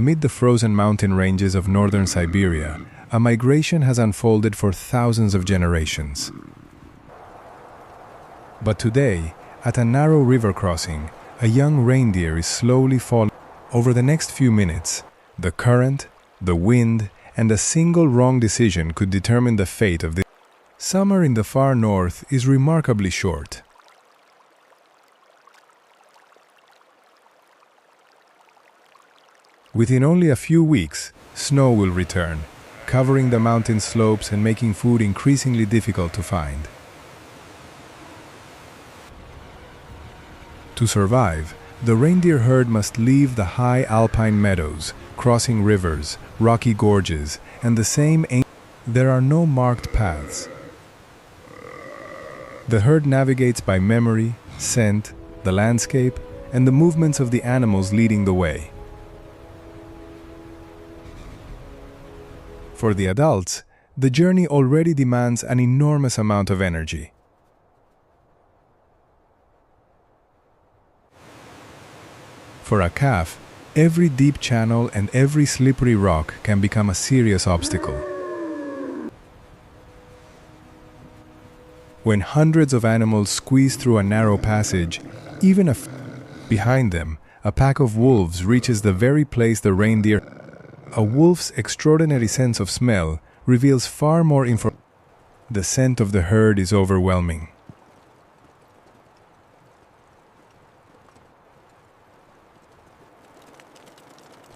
Amid the frozen mountain ranges of northern Siberia, a migration has unfolded for thousands of generations. But today, at a narrow river crossing, a young reindeer is slowly falling. Over the next few minutes, the current, the wind, and a single wrong decision could determine the fate of this. Summer in the far north is remarkably short. Within only a few weeks, snow will return, covering the mountain slopes and making food increasingly difficult to find. To survive, the reindeer herd must leave the high alpine meadows, crossing rivers, rocky gorges, and the same there are no marked paths. The herd navigates by memory, scent, the landscape, and the movements of the animals leading the way. For the adults, the journey already demands an enormous amount of energy. For a calf, every deep channel and every slippery rock can become a serious obstacle. When hundreds of animals squeeze through a narrow passage, behind them, a pack of wolves reaches the very place the reindeer. A wolf's extraordinary sense of smell reveals far more information. The scent of the herd is overwhelming.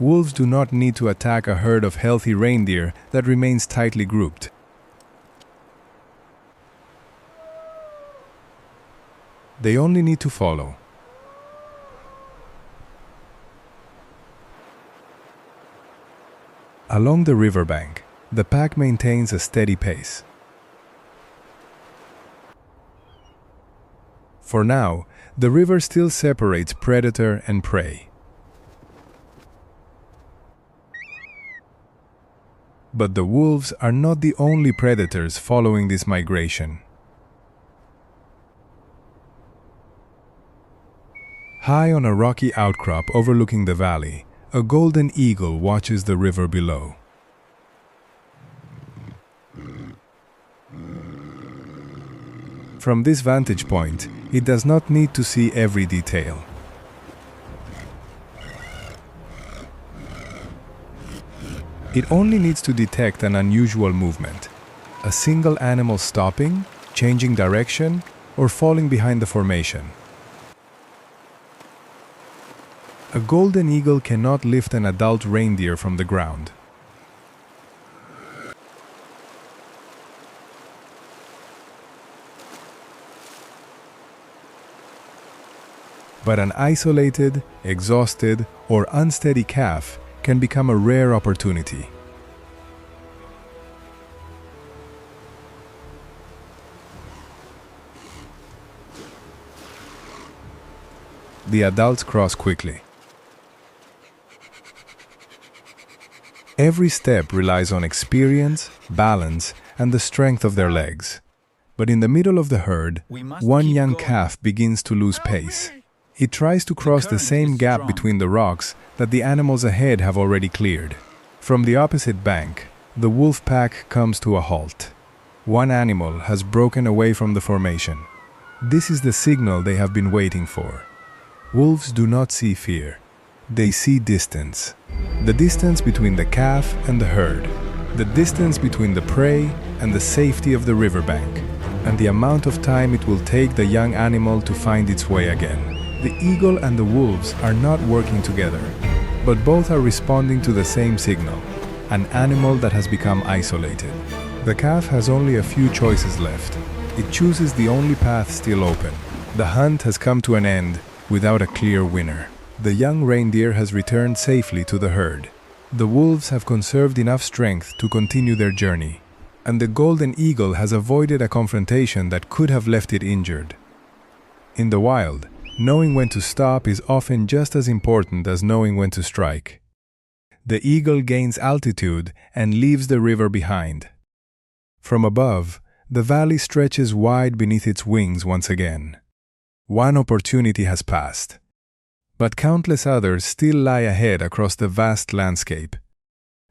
Wolves do not need to attack a herd of healthy reindeer that remains tightly grouped. They only need to follow. Along the riverbank, the pack maintains a steady pace. For now, the river still separates predator and prey. But the wolves are not the only predators following this migration. High on a rocky outcrop overlooking the valley, a golden eagle watches the river below. From this vantage point, it does not need to see every detail. It only needs to detect an unusual movement, a single animal stopping, changing direction, or falling behind the formation. A golden eagle cannot lift an adult reindeer from the ground. But an isolated, exhausted, or unsteady calf can become a rare opportunity. The adults cross quickly. Every step relies on experience, balance, and the strength of their legs. But in the middle of the herd, one young calf begins to lose pace. It tries to cross the same gap between the rocks that the animals ahead have already cleared. From the opposite bank, the wolf pack comes to a halt. One animal has broken away from the formation. This is the signal they have been waiting for. Wolves do not see fear. They see distance. The distance between the calf and the herd. The distance between the prey and the safety of the riverbank. And the amount of time it will take the young animal to find its way again. The eagle and the wolves are not working together, but both are responding to the same signal, an animal that has become isolated. The calf has only a few choices left. It chooses the only path still open. The hunt has come to an end without a clear winner. The young reindeer has returned safely to the herd. The wolves have conserved enough strength to continue their journey, and the golden eagle has avoided a confrontation that could have left it injured. In the wild, knowing when to stop is often just as important as knowing when to strike. The eagle gains altitude and leaves the river behind. From above, the valley stretches wide beneath its wings once again. One opportunity has passed. But countless others still lie ahead across the vast landscape.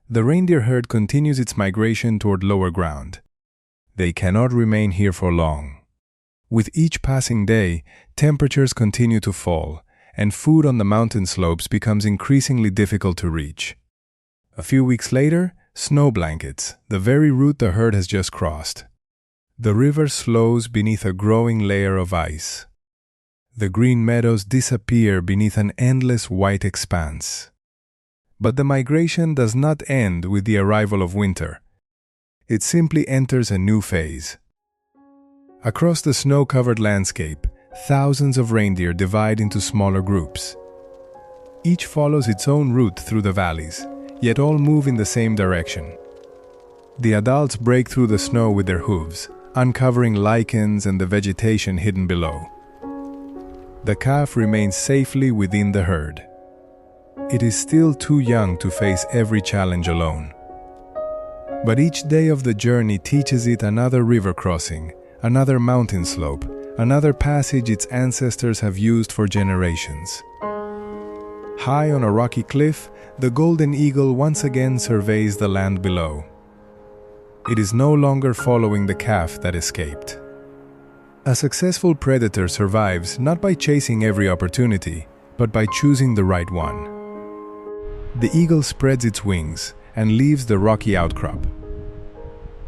The reindeer herd continues its migration toward lower ground. They cannot remain here for long. With each passing day, temperatures continue to fall, and food on the mountain slopes becomes increasingly difficult to reach. A few weeks later, snow blankets, the very route the herd has just crossed. The river slows beneath a growing layer of ice. The green meadows disappear beneath an endless white expanse. But the migration does not end with the arrival of winter. It simply enters a new phase. Across the snow-covered landscape, thousands of reindeer divide into smaller groups. Each follows its own route through the valleys, yet all move in the same direction. The adults break through the snow with their hooves, uncovering lichens and the vegetation hidden below. The calf remains safely within the herd. It is still too young to face every challenge alone. But each day of the journey teaches it another river crossing, another mountain slope, another passage its ancestors have used for generations. High on a rocky cliff, the golden eagle once again surveys the land below. It is no longer following the calf that escaped. A successful predator survives not by chasing every opportunity, but by choosing the right one. The eagle spreads its wings and leaves the rocky outcrop.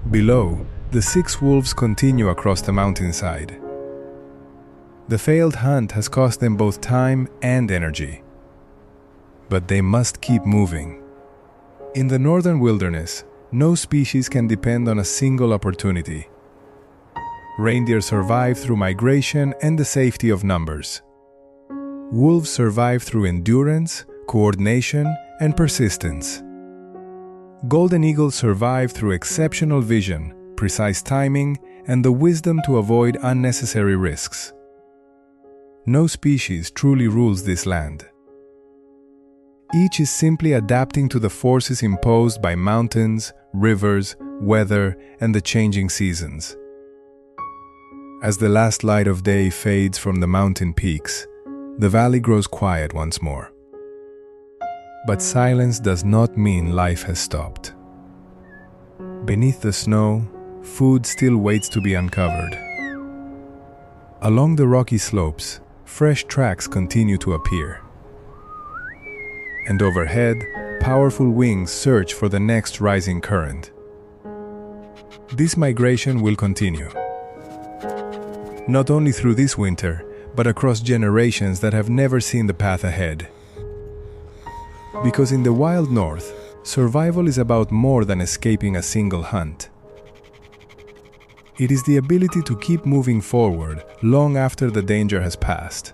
Below, the 6 wolves continue across the mountainside. The failed hunt has cost them both time and energy. But they must keep moving. In the northern wilderness, no species can depend on a single opportunity. Reindeer survive through migration and the safety of numbers. Wolves survive through endurance, coordination, and persistence. Golden eagles survive through exceptional vision, precise timing, and the wisdom to avoid unnecessary risks. No species truly rules this land. Each is simply adapting to the forces imposed by mountains, rivers, weather, and the changing seasons. As the last light of day fades from the mountain peaks, the valley grows quiet once more. But silence does not mean life has stopped. Beneath the snow, food still waits to be uncovered. Along the rocky slopes, fresh tracks continue to appear. And overhead, powerful wings search for the next rising current. This migration will continue. Not only through this winter, but across generations that have never seen the path ahead. Because in the wild north, survival is about more than escaping a single hunt. It is the ability to keep moving forward long after the danger has passed.